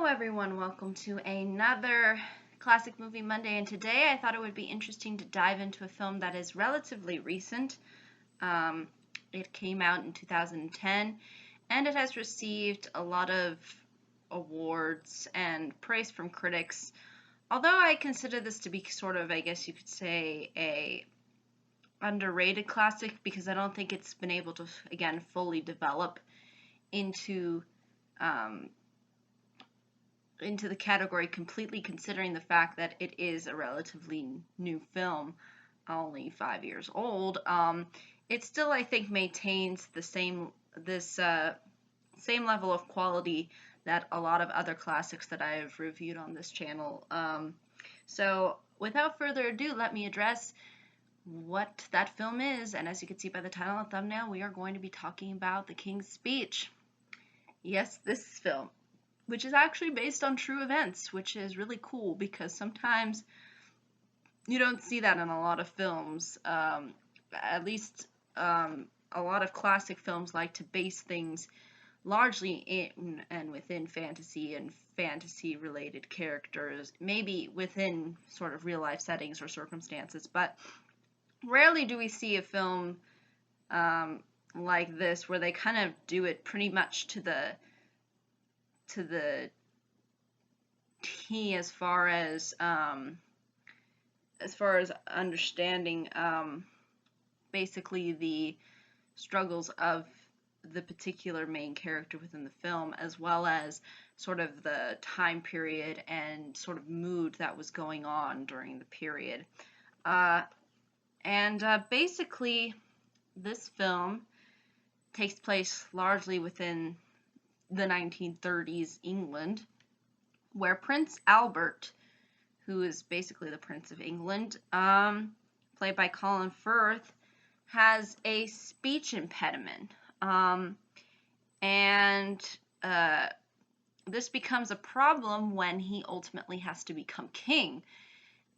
everyone, welcome to another Classic Movie Monday, and today I thought it would be interesting to dive into a film that is relatively recent. It came out in 2010, and it has received a lot of awards and praise from critics, although I consider this to be sort of, I guess you could say, a underrated classic because I don't think it's been able to, again, fully develop into the category completely, considering the fact that it is a relatively new film, only 5 years old. It still, I think, maintains the same level of quality that a lot of other classics that I've reviewed on this channel. So without further ado, let me address what that film is. And as you can see by the title and thumbnail, we are going to be talking about The King's Speech. Yes, this film, which is actually based on true events, which is really cool because sometimes you don't see that in a lot of films. At least a lot of classic films like to base things largely in and within fantasy and fantasy-related characters, maybe within sort of real-life settings or circumstances, but rarely do we see a film like this where they kind of do it pretty much to the T as far as understanding basically the struggles of the particular main character within the film, as well as sort of the time period and sort of mood that was going on during the period. Basically, this film takes place largely within the 1930s England, where Prince Albert, who is basically the Prince of England, played by Colin Firth, has a speech impediment. This becomes a problem when he ultimately has to become king.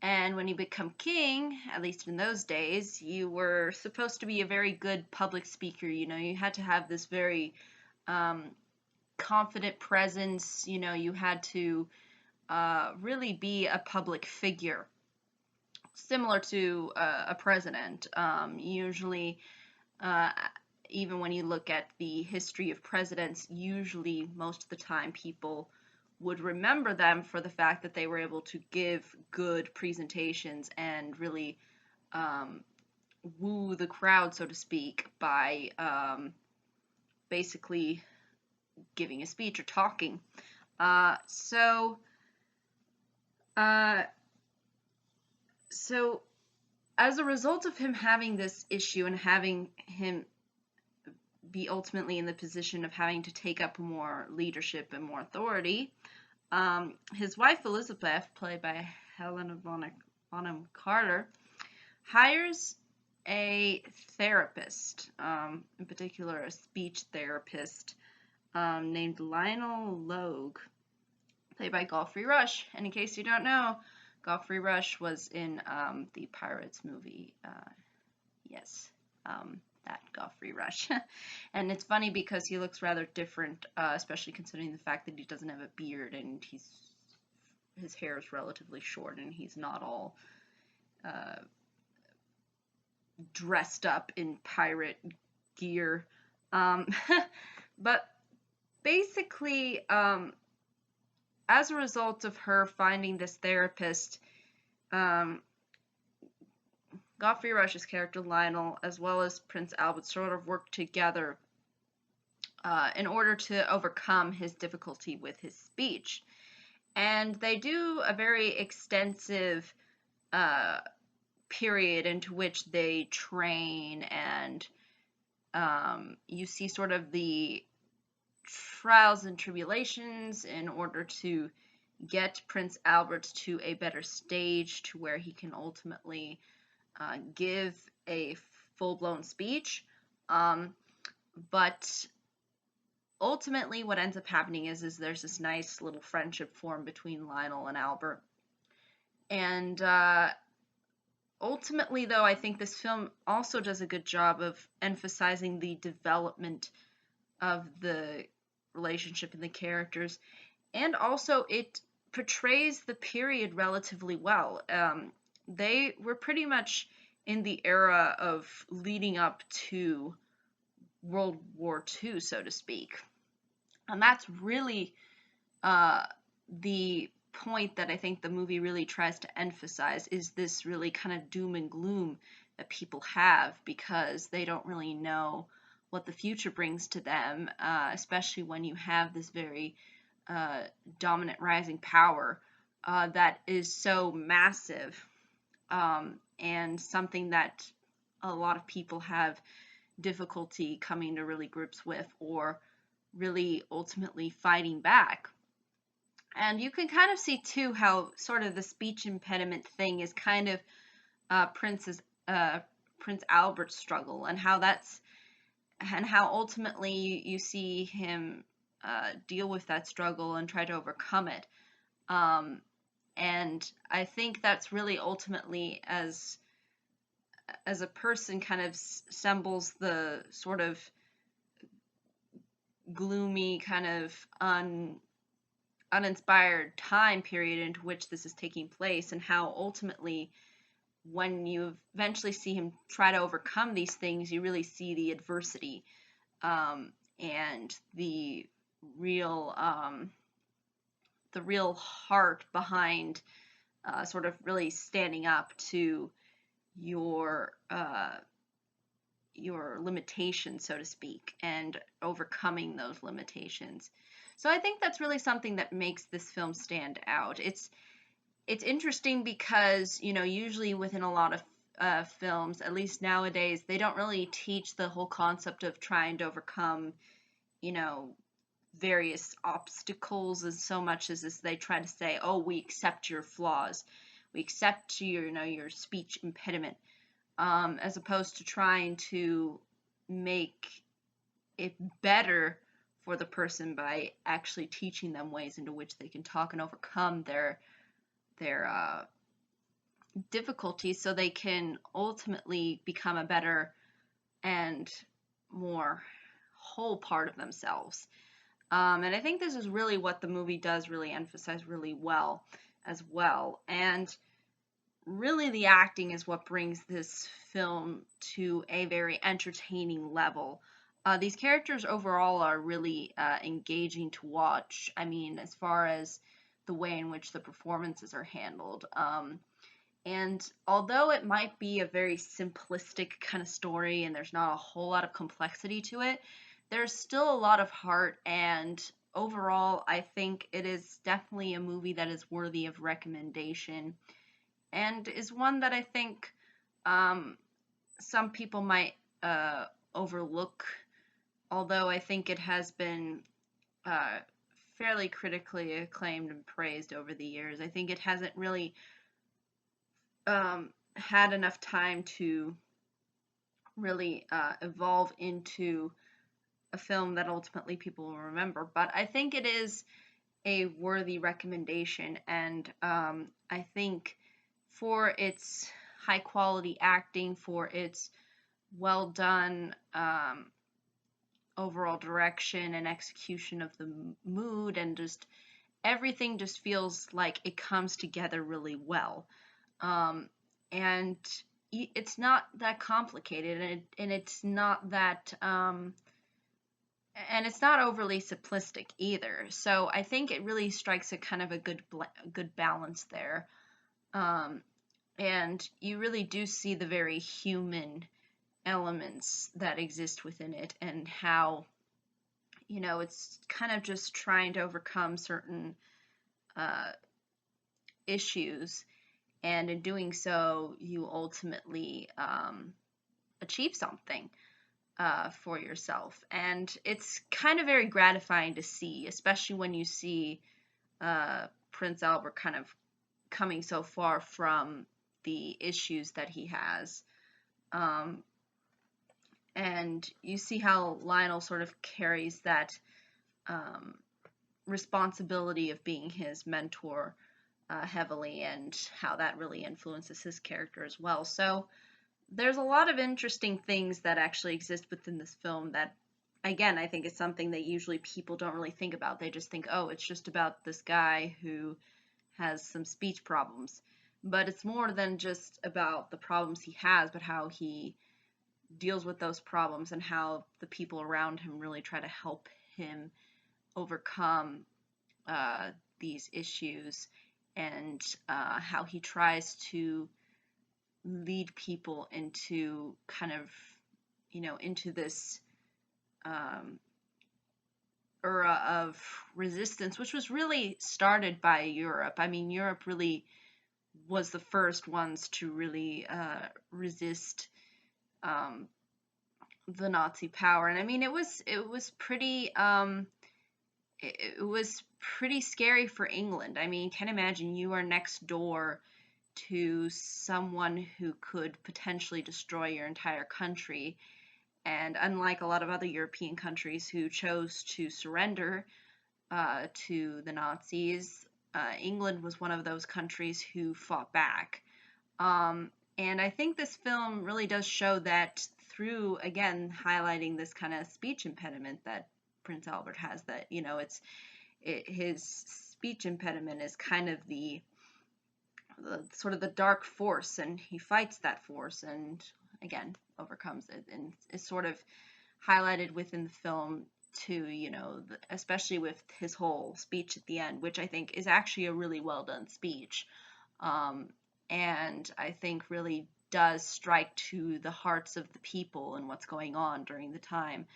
And when you become king, at least in those days, you were supposed to be a very good public speaker. You had to have this very confident presence. You had to really be a public figure, similar to a president. Usually, even when you look at the history of presidents, usually most of the time people would remember them for the fact that they were able to give good presentations and really woo the crowd, so to speak, by basically giving a speech or talking. So as a result of him having this issue and having him be ultimately in the position of having to take up more leadership and more authority, his wife Elizabeth, played by Helena Bonham Carter, hires a therapist, in particular a speech therapist, named Lionel Logue, played by Geoffrey Rush. And in case you don't know, Geoffrey Rush was in the Pirates movie. That Geoffrey Rush. And it's funny because he looks rather different, especially considering the fact that he doesn't have a beard and his hair is relatively short and he's not all dressed up in pirate gear. But basically, as a result of her finding this therapist, Geoffrey Rush's character Lionel, as well as Prince Albert, sort of work together in order to overcome his difficulty with his speech. And they do a very extensive period into which they train, and you see sort of the trials and tribulations in order to get Prince Albert to a better stage to where he can ultimately give a full-blown speech. But ultimately what ends up happening is there's this nice little friendship formed between Lionel and Albert. And ultimately, though, I think this film also does a good job of emphasizing the development of the relationship and the characters and also it portrays the period relatively well. They were pretty much in the era of leading up to World War II, so to speak. And that's really the point that I think the movie really tries to emphasize, is this really kind of doom and gloom that people have because they don't really know what the future brings to them, especially when you have this very dominant rising power that is so massive, and something that a lot of people have difficulty coming to really grips with, or really ultimately fighting back. And you can kind of see too how sort of the speech impediment thing is kind of Prince's Prince Albert's struggle, and how ultimately you see him deal with that struggle and try to overcome it. And I think that's really ultimately, as a person, kind of sembles the sort of gloomy, kind of uninspired time period into which this is taking place, and how ultimately, when you eventually see him try to overcome these things, you really see the adversity, and the real heart behind sort of really standing up to your limitations, so to speak, and overcoming those limitations. So I think that's really something that makes this film stand out. It's interesting because, usually within a lot of films, at least nowadays, they don't really teach the whole concept of trying to overcome, various obstacles as so much as they try to say, oh, we accept your flaws, we accept your speech impediment, as opposed to trying to make it better for the person by actually teaching them ways into which they can talk and overcome their difficulties, so they can ultimately become a better and more whole part of themselves. And I think this is really what the movie does really emphasize really well as well. And really the acting is what brings this film to a very entertaining level. These characters overall are really engaging to watch. I mean, as far as the way in which the performances are handled. And although it might be a very simplistic kind of story and there's not a whole lot of complexity to it, there's still a lot of heart, and overall, I think it is definitely a movie that is worthy of recommendation, and is one that I think some people might overlook, although I think it has been uh, fairly critically acclaimed and praised over the years. I think it hasn't really had enough time to really evolve into a film that ultimately people will remember, but I think it is a worthy recommendation, and I think for its high quality acting, for its well done overall direction and execution of the mood, and just everything just feels like it comes together really well. And it's not that complicated, and it's not that and it's not overly simplistic either. So I think it really strikes a kind of a good balance there. And you really do see the very human elements that exist within it, and how it's kind of just trying to overcome certain issues, and in doing so you ultimately achieve something for yourself. And it's kind of very gratifying to see, especially when you see Prince Albert kind of coming so far from the issues that he has. And you see how Lionel sort of carries that responsibility of being his mentor heavily, and how that really influences his character as well. So there's a lot of interesting things that actually exist within this film that again, I think it's something that usually people don't really think about. They just think, oh, it's just about this guy who has some speech problems. But it's more than just about the problems he has, but how he deals with those problems and how the people around him really try to help him overcome uh, these issues, and how he tries to lead people into kind of, into this um, era of resistance, which was really started by Europe. I mean, Europe really was the first ones to really resist um, the Nazi power, and I mean, it was pretty it was pretty scary for England. I mean, can imagine you are next door to someone who could potentially destroy your entire country. And unlike a lot of other European countries who chose to surrender to the Nazis, England was one of those countries who fought back. And I think this film really does show that through, again, highlighting this kind of speech impediment that Prince Albert has, that, his speech impediment is kind of the sort of the dark force, and he fights that force and again overcomes it, and is sort of highlighted within the film too, especially with his whole speech at the end, which I think is actually a really well done speech, um, and I think really does strike to the hearts of the people and what's going on during the time.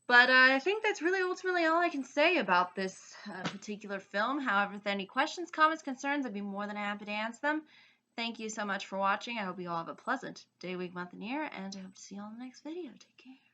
But I think that's really ultimately all I can say about this particular film. However, if there are any questions, comments, concerns, I'd be more than happy to answer them. Thank you so much for watching. I hope you all have a pleasant day, week, month, and year, and I hope to see you all in the next video. Take care.